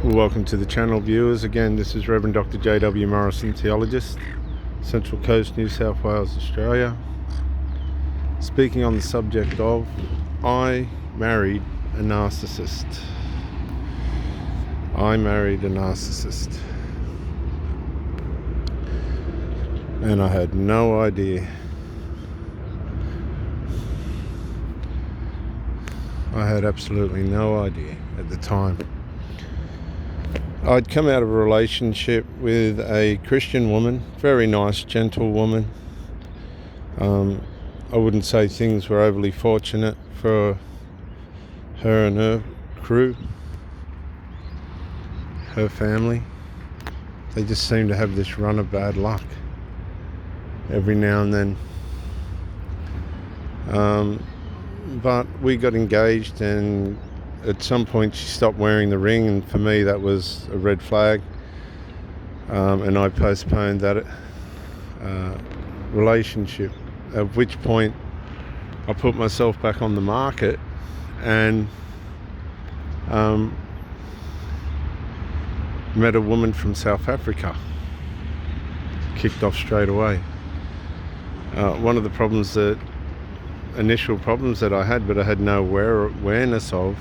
Welcome to the channel, viewers. Again, this is Reverend Dr. J.W. Morrison, theologist, Central Coast, New South Wales, Australia, speaking on the subject of I married a narcissist. I married a narcissist. And I had no idea. I had absolutely no idea at the time. I'd come out of a relationship with a Christian woman, very nice, gentle woman. I wouldn't say things were overly fortunate for her and her crew, her family. They just seem to have this run of bad luck every now and then. But we got engaged, and at some point she stopped wearing the ring, and for me that was a red flag, and I postponed that relationship, at which point I put myself back on the market and met a woman from South Africa. Kicked off straight away. One of the initial problems that I had, but I had no awareness of,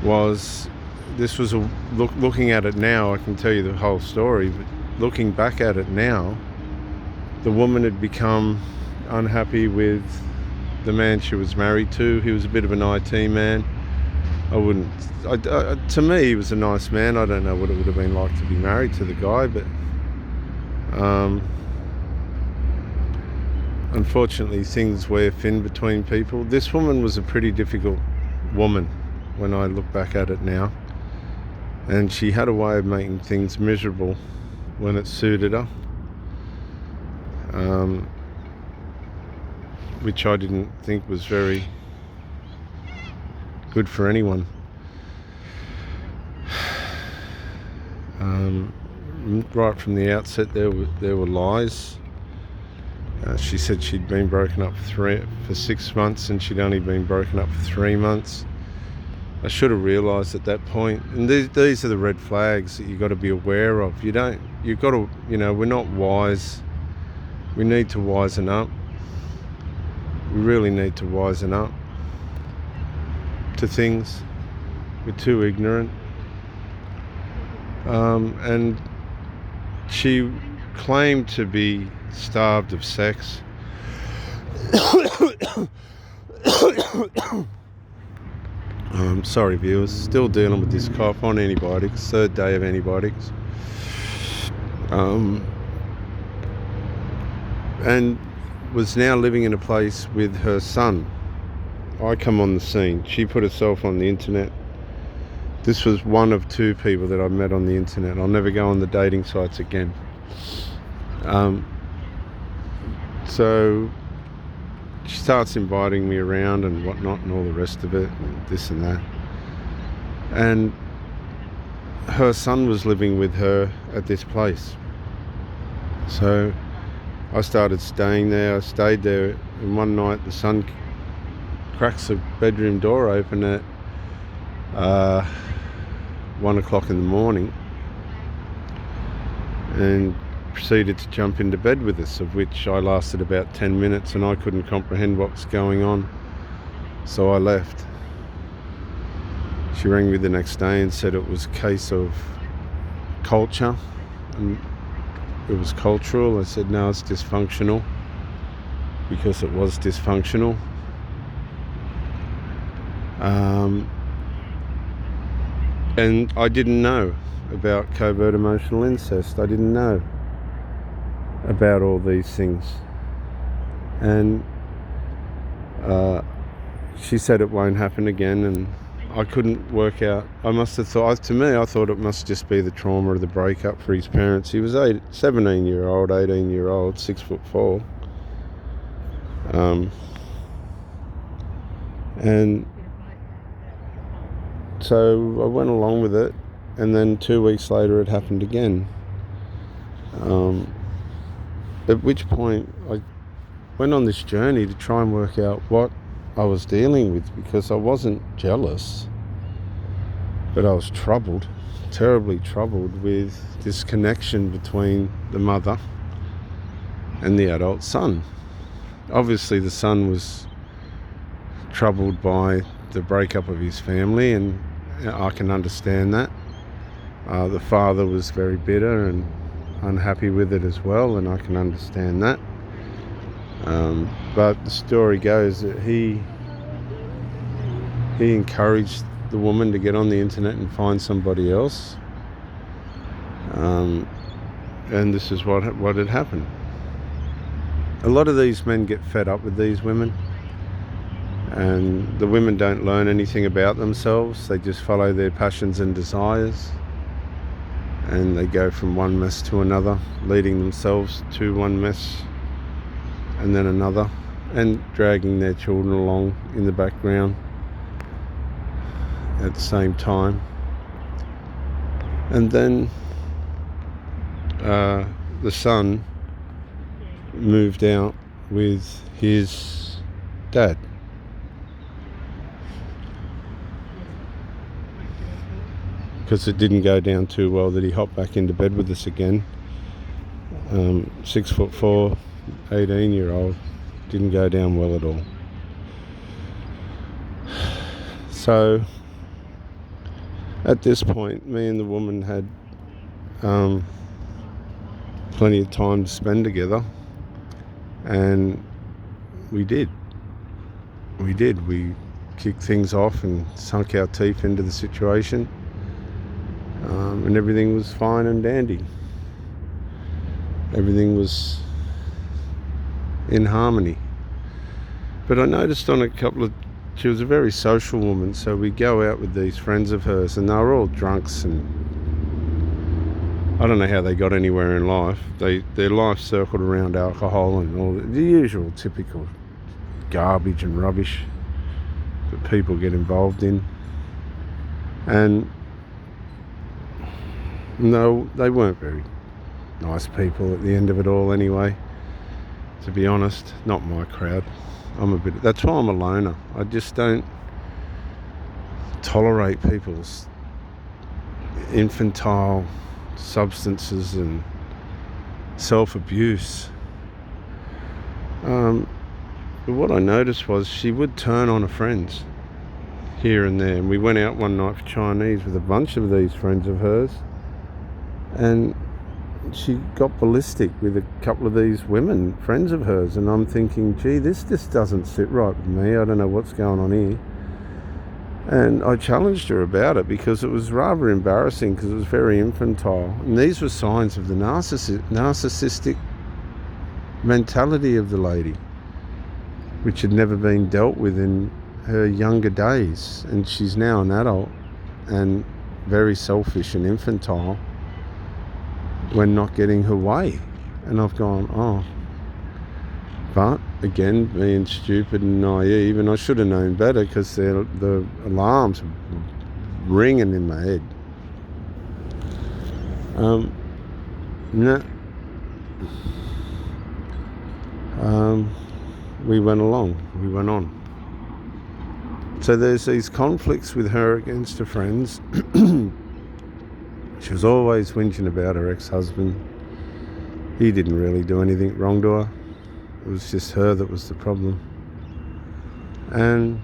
was this was looking at it now, I can tell you the whole story, but looking back at it now, the woman had become unhappy with the man she was married to. He was a bit of an IT man. To me, he was a nice man. I don't know what it would have been like to be married to the guy, but unfortunately things wear thin between people. This woman was a pretty difficult woman when I look back at it now, and she had a way of making things miserable when it suited her, which I didn't think was very good for anyone. Right from the outset there were lies. She said she'd been broken up for 6 months, and she'd only been broken up for 3 months. I should have realised at that point, and these are the red flags that you've got to be aware of. We're not wise. We need to wisen up. We really need to wisen up to things. We're too ignorant. And she claimed to be starved of sex. Sorry viewers, still dealing with this cough, on antibiotics, third day of antibiotics. And was now living in a place with her son. I come on the scene. She put herself on the internet. This was one of 2 people that I've met on the internet. I'll never go on the dating sites again. So she starts inviting me around and whatnot and all the rest of it, and this and that. And her son was living with her at this place. So I started staying there. I stayed there, and one night the son cracks the bedroom door open at 1 o'clock in the morning and proceeded to jump into bed with us, of which I lasted about 10 minutes, and I couldn't comprehend what was going on, so I left. She rang me the next day and said it was a case of culture, and it was cultural. I said no, it's dysfunctional, because it was dysfunctional. And I didn't know about covert emotional incest. I didn't know about all these things, and she said it won't happen again, and I couldn't work out. I must have thought, to me, I thought it must just be the trauma of the breakup for his parents. He was 17-year-old, 18-year-old, 6'4", and so I went along with it, and then 2 weeks later it happened again. At which point I went on this journey to try and work out what I was dealing with, because I wasn't jealous. But I was troubled, terribly troubled, with this connection between the mother and the adult son. Obviously the son was troubled by the breakup of his family, and I can understand that. The father was very bitter and unhappy with it as well, and I can understand that. But the story goes that he encouraged the woman to get on the internet and find somebody else, and this is what had happened. A lot of these men get fed up with these women, and the women don't learn anything about themselves. They just follow their passions and desires, and they go from one mess to another, leading themselves to one mess and then another, and dragging their children along in the background at the same time. And then the son moved out with his dad. Because it didn't go down too well that he hopped back into bed with us again. 6'4", 18-year-old, didn't go down well at all. So at this point, me and the woman had plenty of time to spend together, and we did. We kicked things off and sunk our teeth into the situation, and everything was fine and dandy. Everything was in harmony. But I noticed on she was a very social woman, so we'd go out with these friends of hers, and they were all drunks, and I don't know how they got anywhere in life. Their life circled around alcohol and all the usual typical garbage and rubbish that people get involved in. And no, they weren't very nice people at the end of it all anyway, to be honest. Not my crowd. That's why I'm a loner. I just don't tolerate people's infantile substances and self-abuse. But what I noticed was she would turn on her friends here and there. And we went out one night for Chinese with a bunch of these friends of hers, and she got ballistic with a couple of these women, friends of hers, and I'm thinking, gee, this just doesn't sit right with me. I don't know what's going on here. And I challenged her about it because it was rather embarrassing, because it was very infantile. And these were signs of the narcissistic mentality of the lady, which had never been dealt with in her younger days. And she's now an adult and very selfish and infantile when not getting her way. And I've gone, oh. But again, being stupid and naive, and I should have known better, because the alarms were ringing in my head. We went on. So there's these conflicts with her against her friends. She was always whinging about her ex-husband. He didn't really do anything wrong to her. It was just her that was the problem. And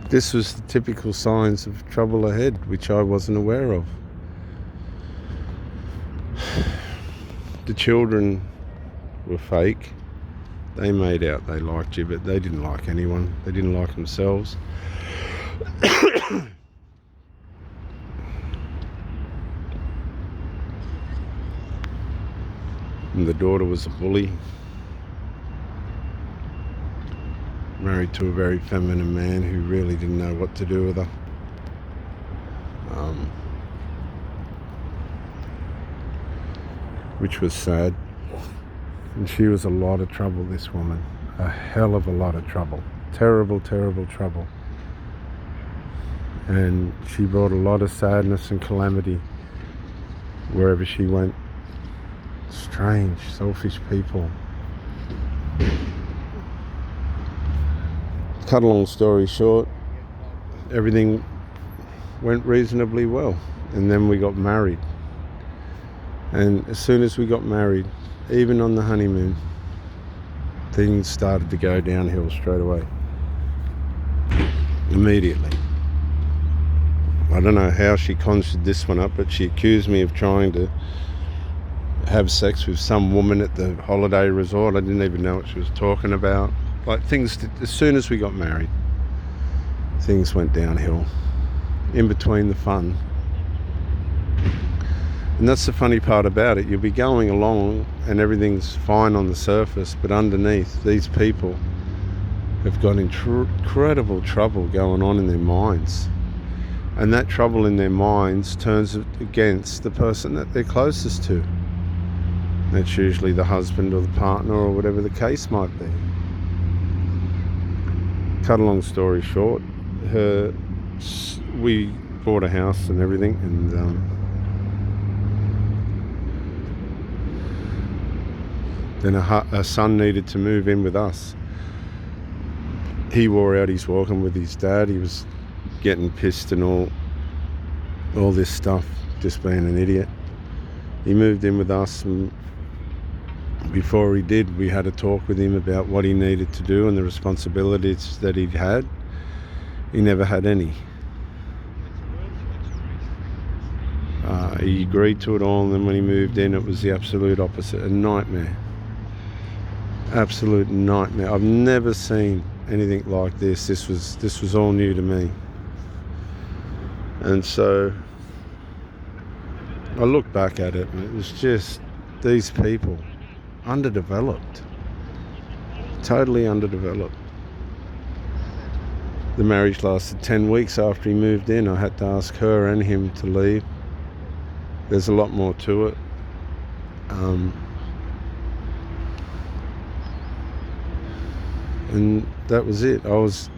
this was the typical signs of trouble ahead, which I wasn't aware of. The children were fake. They made out they liked you, but they didn't like anyone. They didn't like themselves. And the daughter was a bully, married to a very feminine man who really didn't know what to do with her. Which was sad. And she was a lot of trouble, this woman. A hell of a lot of trouble. Terrible, terrible trouble. And she brought a lot of sadness and calamity wherever she went. Strange, selfish people. cut a long story short, everything went reasonably well, and then we got married. And as soon as we got married, even on the honeymoon, things started to go downhill straight away. Immediately. I don't know how she conjured this one up, but she accused me of trying to have sex with some woman at the holiday resort. I didn't even know what she was talking about. Like, things, as soon as we got married, things went downhill. In between the fun. And that's the funny part about it. You'll be going along and everything's fine on the surface, but underneath, these people have got incredible trouble going on in their minds. And that trouble in their minds turns against the person that they're closest to. That's usually the husband or the partner or whatever the case might be. Cut a long story short, we bought a house and everything, and then a son needed to move in with us. He wore out his welcome with his dad. He was getting pissed and all this stuff, just being an idiot. He moved in with us, and before he did, we had a talk with him about what he needed to do and the responsibilities that he'd had. He never had any. He agreed to it all, and then when he moved in, it was the absolute opposite. A nightmare. Absolute nightmare. I've never seen anything like this. This was all new to me. And so I look back at it, and it was just these people, underdeveloped. Totally underdeveloped. The marriage lasted 10 weeks after he moved in. I had to ask her and him to leave. There's a lot more to it. And that was it. I was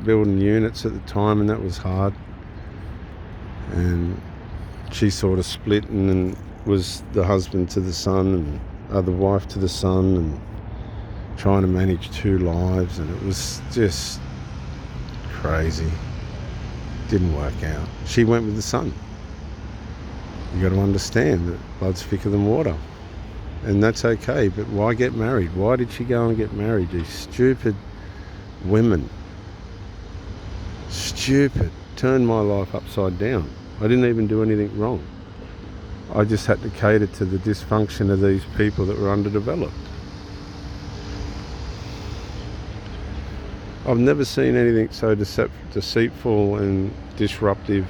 building units at the time, and that was hard. And she sort of split and was the husband to the son and the wife to the son, and trying to manage two lives, and it was just crazy. Didn't work out. She went with the son. You got to understand that blood's thicker than water, and that's okay. But why get married? Why did she go and get married? These stupid women. Stupid. Turned my life upside down. I didn't even do anything wrong. I just had to cater to the dysfunction of these people that were underdeveloped. I've never seen anything so deceitful and disruptive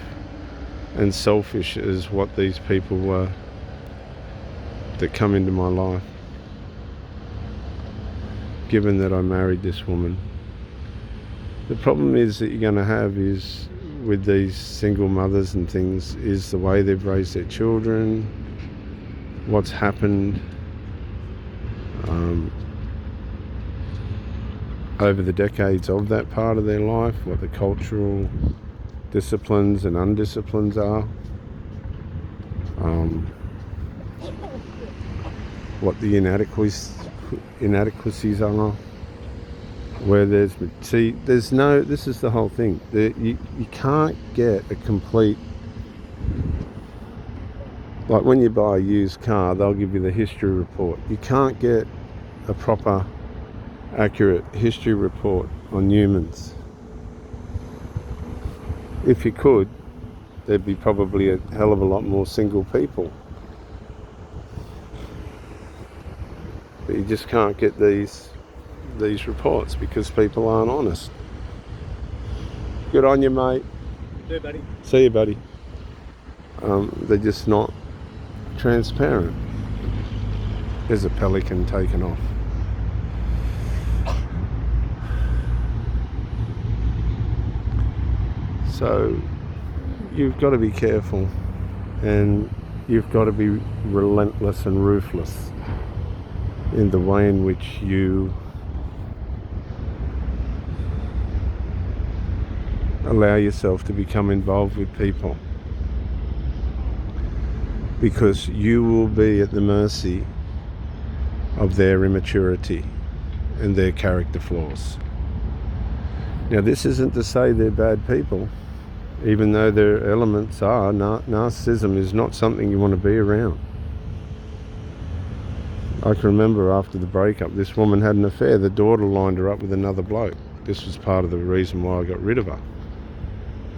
and selfish as what these people were that come into my life. Given that I married this woman, the problem is that you're going to have is with these single mothers and things is the way they've raised their children, what's happened over the decades of that part of their life, what the cultural disciplines and undisciplines are, what the inadequacies are, where this is the whole thing. You can't get a complete, like when you buy a used car, they'll give you the history report. You can't get a proper, accurate history report on humans. If you could, there'd be probably a hell of a lot more single people. But you just can't get these reports because people aren't honest. Good on you, mate. See you, buddy. See you, buddy. They're just not transparent. There's a pelican taken off. So you've got to be careful, and you've got to be relentless and ruthless in the way in which you allow yourself to become involved with people, because you will be at the mercy of their immaturity and their character flaws. Now, this isn't to say they're bad people, even though their elements are. Narcissism is not something you want to be around. I can remember after the breakup, this woman had an affair. The daughter lined her up with another bloke. This was part of the reason why I got rid of her.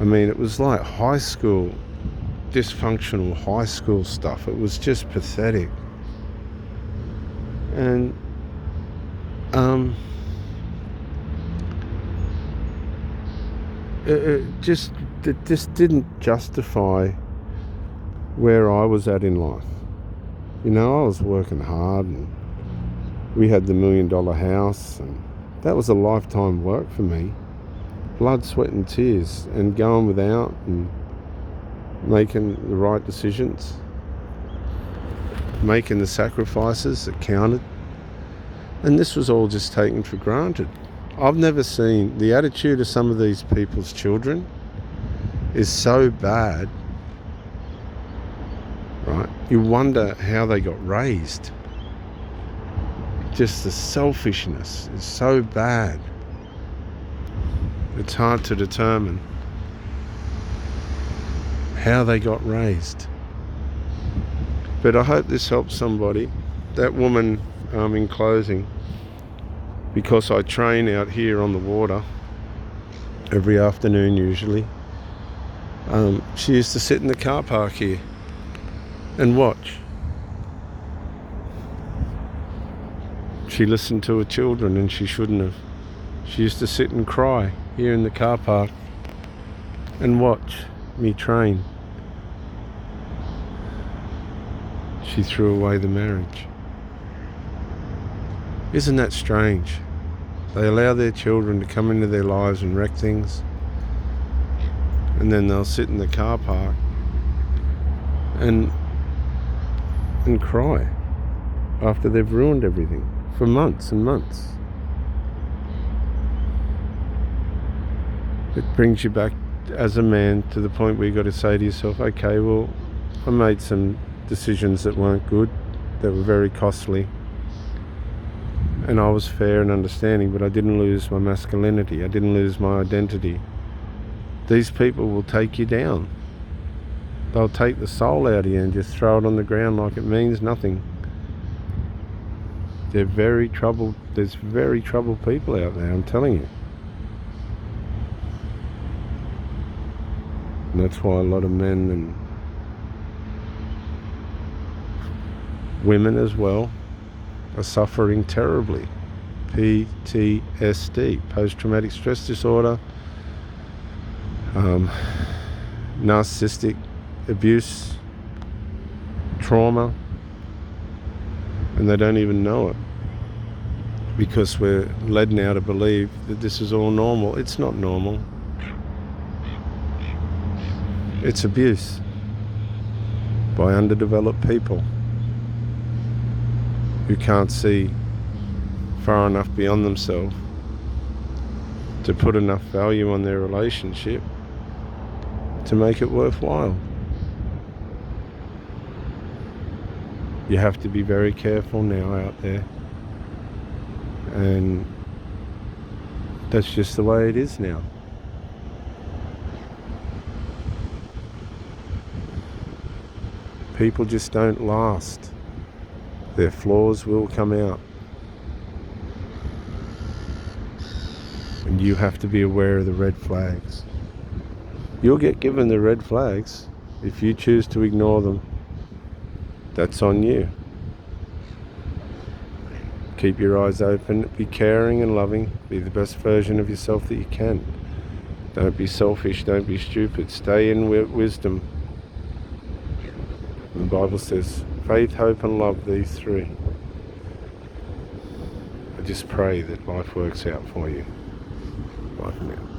I mean, it was like high school, dysfunctional high school stuff. It was just pathetic. And it just didn't justify where I was at in life. You know, I was working hard, and we had the $1 million house, and that was a lifetime work for me. Blood, sweat and tears, and going without and making the right decisions, making the sacrifices that counted. And this was all just taken for granted. I've never seen the attitude of some of these people's children is so bad, right? You wonder how they got raised. Just the selfishness is so bad. It's hard to determine how they got raised. But I hope this helps somebody. That woman, in closing, because I train out here on the water every afternoon usually, she used to sit in the car park here and watch. She listened to her children, and she shouldn't have. She used to sit and cry here in the car park and watch me train. She threw away the marriage. Isn't that strange? They allow their children to come into their lives and wreck things, and then they'll sit in the car park and cry after they've ruined everything for months and months. It brings you back as a man to the point where you've got to say to yourself, okay, well, I made some decisions that weren't good, that were very costly, and I was fair and understanding, but I didn't lose my masculinity. I didn't lose my identity. These people will take you down. They'll take the soul out of you and just throw it on the ground like it means nothing. They're very troubled. There's very troubled people out there, I'm telling you. And that's why a lot of men and women as well are suffering terribly. PTSD, post-traumatic stress disorder, narcissistic abuse, trauma, and they don't even know it, because we're led now to believe that this is all normal. It's not normal. It's abuse by underdeveloped people who can't see far enough beyond themselves to put enough value on their relationship to make it worthwhile. You have to be very careful now out there, and that's just the way it is now. People just don't last. Their flaws will come out. And you have to be aware of the red flags. You'll get given the red flags. If you choose to ignore them, that's on you. Keep your eyes open. Be caring and loving. Be the best version of yourself that you can. Don't be selfish. Don't be stupid. Stay in wisdom. The Bible says, faith, hope and love, these three. I just pray that life works out for you. Bye for now.